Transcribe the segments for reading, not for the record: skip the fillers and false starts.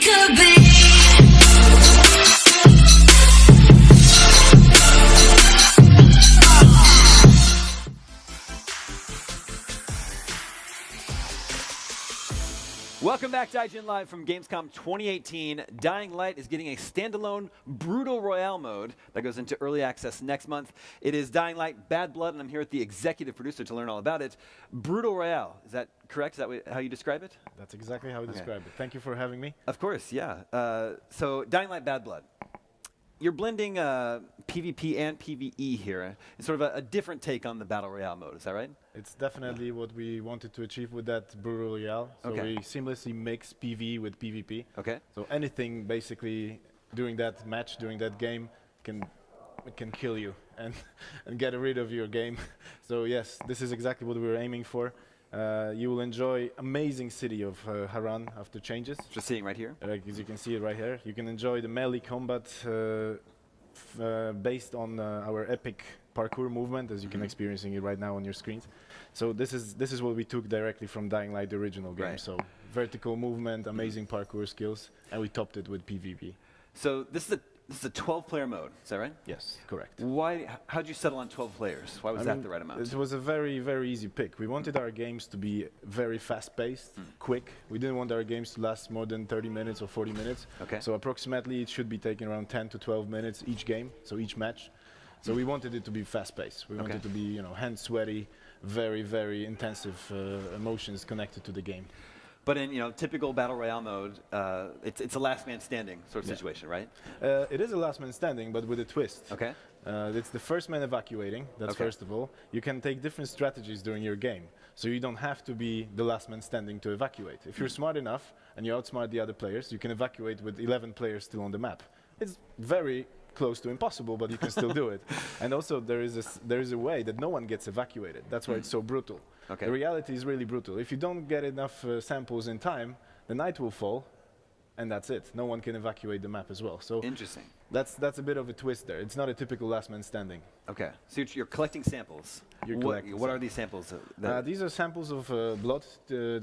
could be. Welcome back to IGN Live from Gamescom 2018. Dying Light is getting a standalone Brutal Royale mode that goes into early access next month. It is Dying Light Bad Blood, and I'm here with the executive producer to learn all about it. Brutal Royale, is that correct? Is that how you describe it? That's exactly how I describe it. Thank you for having me. Of course, yeah. So Dying Light Bad Blood. You're blending PvP and PvE here. It's sort of a different take on the Battle Royale mode, is that right? It's definitely what we wanted to achieve with that Brutal Royale. So we seamlessly mix PvE with PvP. Okay. So anything basically during that match, during that game, can kill you and get rid of your game. So yes, this is exactly what we were aiming for. You will enjoy amazing city of Haran after changes. Just seeing right here. As you can see it right here. You can enjoy the melee combat based on our epic parkour movement, as you can experiencing it right now on your screens. So this is what we took directly from Dying Light, the original game. Right. So vertical movement, amazing parkour skills, and we topped it with PvP. So this is a 12-player mode, is that right? Yes, correct. How'd you settle on 12 players? Why was that the right amount? It was a very, very easy pick. We wanted our games to be very fast-paced, quick. We didn't want our games to last more than 30 minutes or 40 minutes. Okay. So approximately it should be taking around 10 to 12 minutes each game, so each match. So we wanted it to be fast-paced. We wanted it to be, hands sweaty, very, very intensive emotions connected to the game. But in typical battle royale mode, it's a last man standing sort of situation, right? It is a last man standing, but with a twist. Okay. It's the first man evacuating. That's first of all. You can take different strategies during your game, so you don't have to be the last man standing to evacuate. If you're smart enough and you outsmart the other players, you can evacuate with 11 players still on the map. It's very close to impossible, but you can still do it. And also there is a way that no one gets evacuated. That's why it's so brutal. Okay. The reality is really brutal. If you don't get enough samples in time, the night will fall, and that's it. No one can evacuate the map as well. So interesting. That's a bit of a twist there. It's not a typical last man standing. Okay. So you're collecting samples. What are these samples? These are samples of blood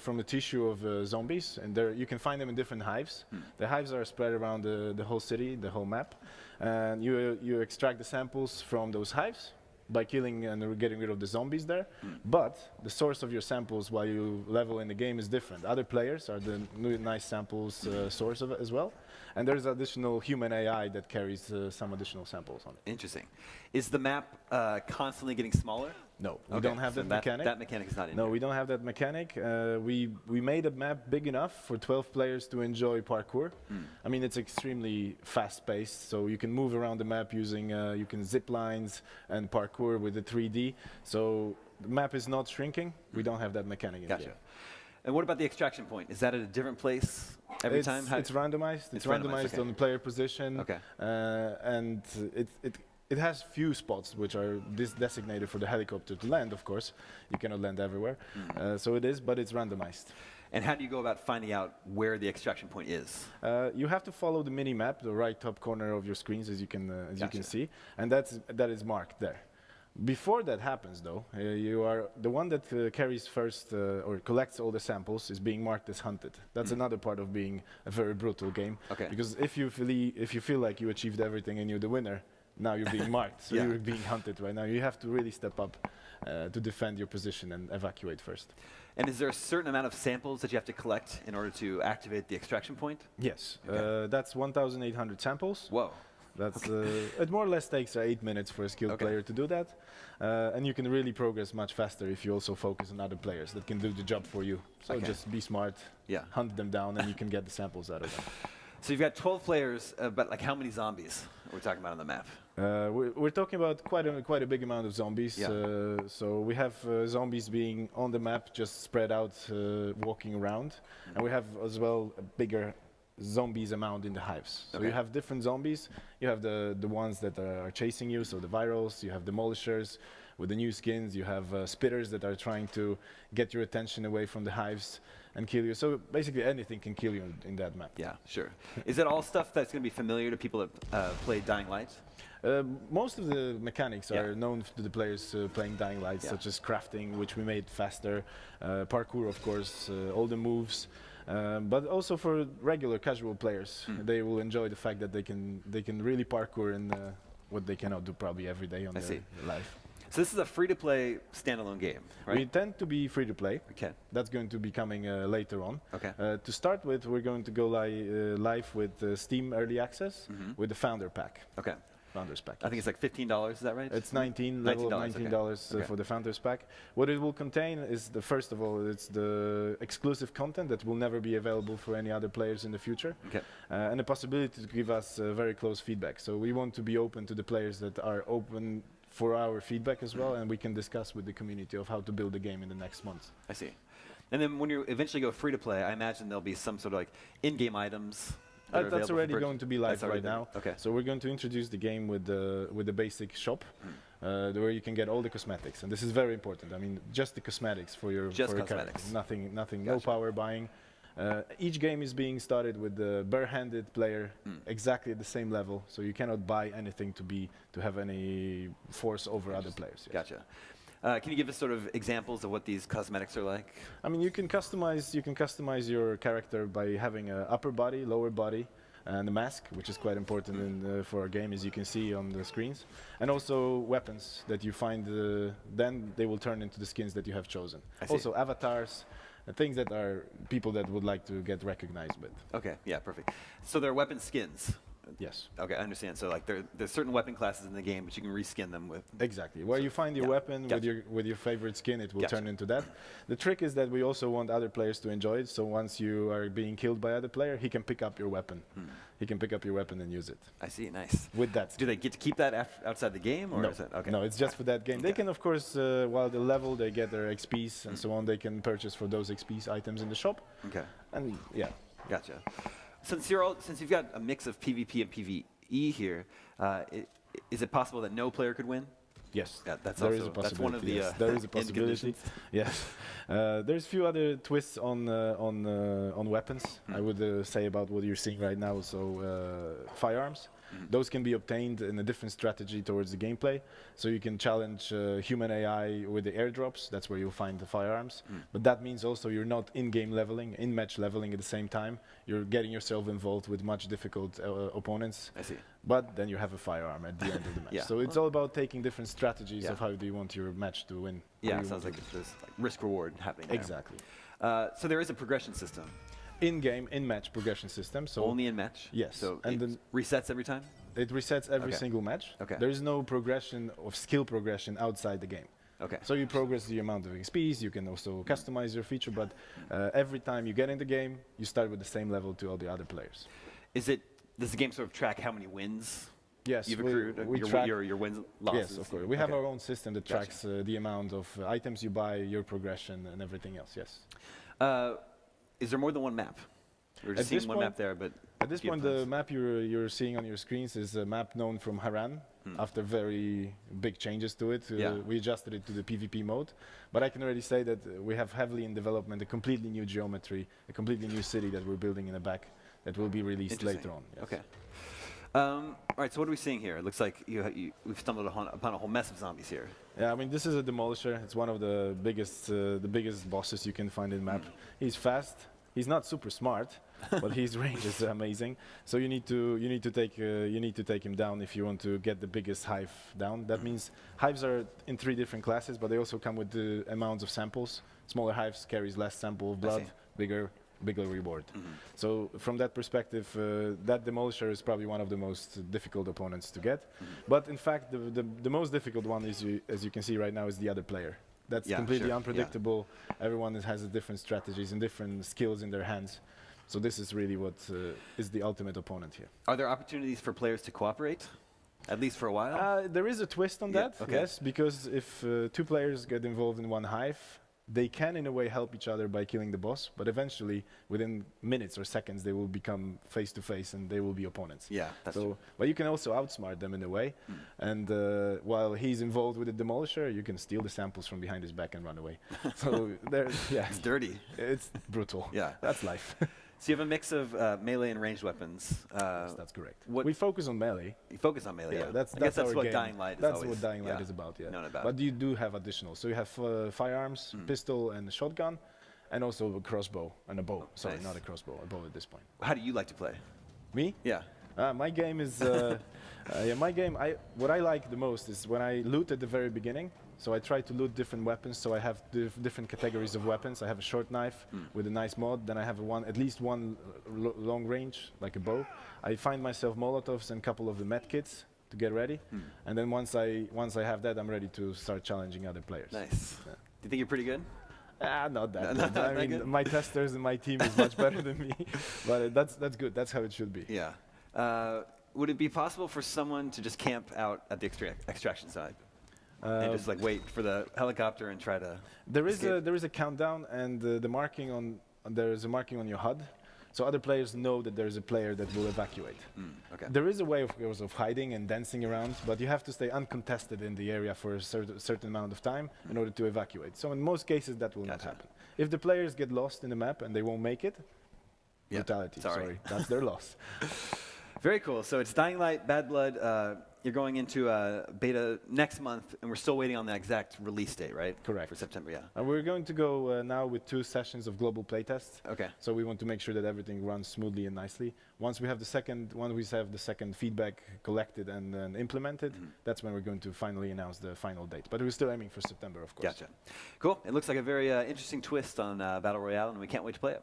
from the tissue of zombies, and you can find them in different hives. The hives are spread around the whole city, the whole map, and you extract the samples from those hives by killing and getting rid of the zombies there. But the source of your samples while you level in the game is different. Other players are the nice samples source of it as well. And there's additional human AI that carries some additional samples on it. Interesting. Is the map constantly getting smaller? No, we don't have that mechanic. That mechanic is not in No, here. we don't have that mechanic. We made a map big enough for 12 players to enjoy parkour. I mean, it's extremely fast-paced, so you can move around the map using, you can zip lines and parkour with the 3D. So the map is not shrinking. We don't have that mechanic in the game. And what about the extraction point? Is that at a different place every time? It's randomized. It's randomized on the player position. Okay. And it has few spots which are designated for the helicopter to land, of course. You cannot land everywhere. So it is, but it's randomized. And how do you go about finding out where the extraction point is? You have to follow the mini-map, the right top corner of your screens, as you can see. And that is marked there. Before that happens, though, you are the one that carries first or collects all the samples is being marked as hunted. That's another part of being a very brutal game. Okay. Because if you feel like you achieved everything and you're the winner, now you're being marked. So you're being hunted right now. You have to really step up to defend your position and evacuate first. And is there a certain amount of samples that you have to collect in order to activate the extraction point? Yes. That's 1,800 samples. Whoa. That's it more or less takes 8 minutes for a skilled player to do that. And you can really progress much faster if you also focus on other players that can do the job for you. So just be smart, hunt them down, and you can get the samples out of them. So you've got 12 players, but like how many zombies are we talking about on the map? We're talking about quite a big amount of zombies. So we have zombies being on the map, just spread out, walking around. And we have as well a bigger zombies amount in the hives. So you have different zombies. You have the ones that are chasing you, so the virals. You have demolishers with the new skins. You have spitters that are trying to get your attention away from the hives and kill you. So basically anything can kill you in that map. Yeah, sure. Is it all stuff that's going to be familiar to people that play Dying Light? Most of the mechanics are known to the players playing Dying Light, such as crafting, which we made faster, parkour, of course, all the moves. But also for regular casual players, they will enjoy the fact that they can really parkour in what they cannot do probably every day on their life. So this is a free-to-play standalone game, right? We tend to be free-to-play. Okay. That's going to be coming later on. Okay. To start with, we're going to go live with Steam Early Access with the Founder Pack. Okay. Founders Pack. I think it's like $15, is that right? It's level $19 for the Founders Pack. What it will contain is first of all, it's the exclusive content that will never be available for any other players in the future, and the possibility to give us very close feedback. So we want to be open to the players that are open for our feedback as well, and we can discuss with the community of how to build the game in the next months. I see. And then when you eventually go free to play, I imagine there'll be some sort of like in-game items. That's already going to be live right now. Okay. So we're going to introduce the game with the basic shop, where you can get all the cosmetics, and this is very important. I mean, just the cosmetics for your cosmetics. Nothing, no power buying. Each game is being started with the bare-handed player exactly at the same level, so you cannot buy anything to have any force over other players. Yes. Gotcha. Can you give us sort of examples of what these cosmetics are like? I mean, you can customize your character by having an upper body, lower body, and a mask, which is quite important for a game, as you can see on the screens, and also weapons that you find. Then they will turn into the skins that you have chosen. Also avatars. Things that are people that would like to get recognized with. Okay, yeah, perfect. So they're weapon skins. Yes. Okay, I understand. So like there's certain weapon classes in the game, but you can reskin them with. Exactly. Where you find your weapon with your favorite skin, it will turn into that. The trick is that we also want other players to enjoy it. So once you are being killed by other player, he can pick up your weapon. He can pick up your weapon and use it. I see. Nice. With that skin. Do they get to keep that outside the game, or is it okay? No, it's just for that game. They can, of course, while the level they get their XPs and so on, they can purchase for those XPs items in the shop. Okay. And yeah. Gotcha. Since you've got a mix of PvP and PvE here, is it possible that no player could win? Yes, yeah, that's one of the yes, there is a possibility. Yes, there's a few other twists on weapons. I would say about what you're seeing right now. So firearms, those can be obtained in a different strategy towards the gameplay. So you can challenge human AI with the airdrops. That's where you'll find the firearms. But that means also you're not in-game leveling, in-match leveling at the same time. You're getting yourself involved with much difficult opponents. I see. But then you have a firearm at the end of the match. So it's all about taking different strategies of how do you want your match to win. Yeah, it sounds like there's like risk-reward happening there. Exactly. So there is a progression system. In-game, in-match progression system. So only in match? Yes. So and it resets every time? It resets every single match. Okay. There is no progression of skill progression outside the game. Okay. So you progress the amount of XPs, you can also customize your feature, but every time you get in the game, you start with the same level to all the other players. Does the game sort of track how many wins you've accrued? We track your wins, losses? Yes, of course. We have our own system that tracks the amount of items you buy, your progression, and everything else, yes. Is there more than one map? We're just seeing one map there, but... At this point, the map you're seeing on your screens is a map known from Haran. After very big changes to it, we adjusted it to the PvP mode. But I can already say that we have heavily in development a completely new geometry, a completely new city that we're building in the back that will be released later on. Yes. Okay. All right, so what are we seeing here? It looks like we've stumbled upon a whole mess of zombies here. Yeah, I mean, this is a demolisher. It's one of the biggest bosses you can find in the map. He's fast. He's not super smart, but his range is amazing. So you need to take him down if you want to get the biggest hive down. That means hives are in 3 different classes, but they also come with the amounts of samples. Smaller hives carries less sample of blood, bigger reward. So from that perspective, that demolisher is probably one of the most difficult opponents to get. But in fact, the most difficult one is, as you can see right now, is the other player. That's completely unpredictable. Everyone has different strategies and different skills in their hands. So this is really what is the ultimate opponent here. Are there opportunities for players to cooperate, at least for a while? There is a twist on that, yes, because if 2 players get involved in one hive, they can in a way help each other by killing the boss, but eventually within minutes or seconds they will become face to face and they will be opponents. Yeah, that's true. But you can also outsmart them in a way, and while he's involved with the demolisher, you can steal the samples from behind his back and run away. So it's dirty. It's brutal. Yeah, that's life. So you have a mix of melee and ranged weapons. Yes, that's correct. We focus on melee. You focus on melee, yeah. That's what Dying Light is That's what Dying Light is about, yeah. But you do have additional. So you have firearms, pistol, and shotgun. and also a crossbow and a bow. Oh, Sorry, nice. not a crossbow, a bow at this point. How do you like to play? Me? Yeah. My game is, my game, what I like the most is when I loot at the very beginning. So I try to loot different weapons. So I have different categories of weapons. I have a short knife with a nice mod. Then I have at least one long range, like a bow. I find myself Molotovs and a couple of the med kits to get ready. And then once I have that, I'm ready to start challenging other players. Nice. Yeah. Do you think you're pretty good? Not that Not good. I that mean, good? my testers and my team is much better than me. But that's good. That's how it should be. Yeah. Would it be possible for someone to just camp out at the extraction side and just like wait for the helicopter and try to? There escape? is a countdown, and the marking there is a marking on your HUD, so other players know that there is a player that will evacuate. Okay. There is a way, of course, of hiding and dancing around, but you have to stay uncontested in the area for a certain amount of time in order to evacuate. So in most cases, that will not Gotcha. happen. If the players get lost in the map and they won't make it, Yeah. brutality. Sorry. That's their loss. Very cool. So it's Dying Light, Bad Blood. You're going into beta next month, and we're still waiting on the exact release date, right? Correct. For September, yeah. And we're going to go now with 2 sessions of global playtests. Okay. So we want to make sure that everything runs smoothly and nicely. Once we have the second feedback collected and implemented, that's when we're going to finally announce the final date. But we're still aiming for September, of course. Gotcha. Cool. It looks like a very interesting twist on Battle Royale, and we can't wait to play it.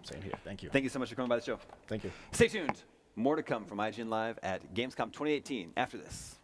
Same here. Thank you. Thank you so much for coming by the show. Thank you. Stay tuned. More to come from IGN Live at Gamescom 2018 after this.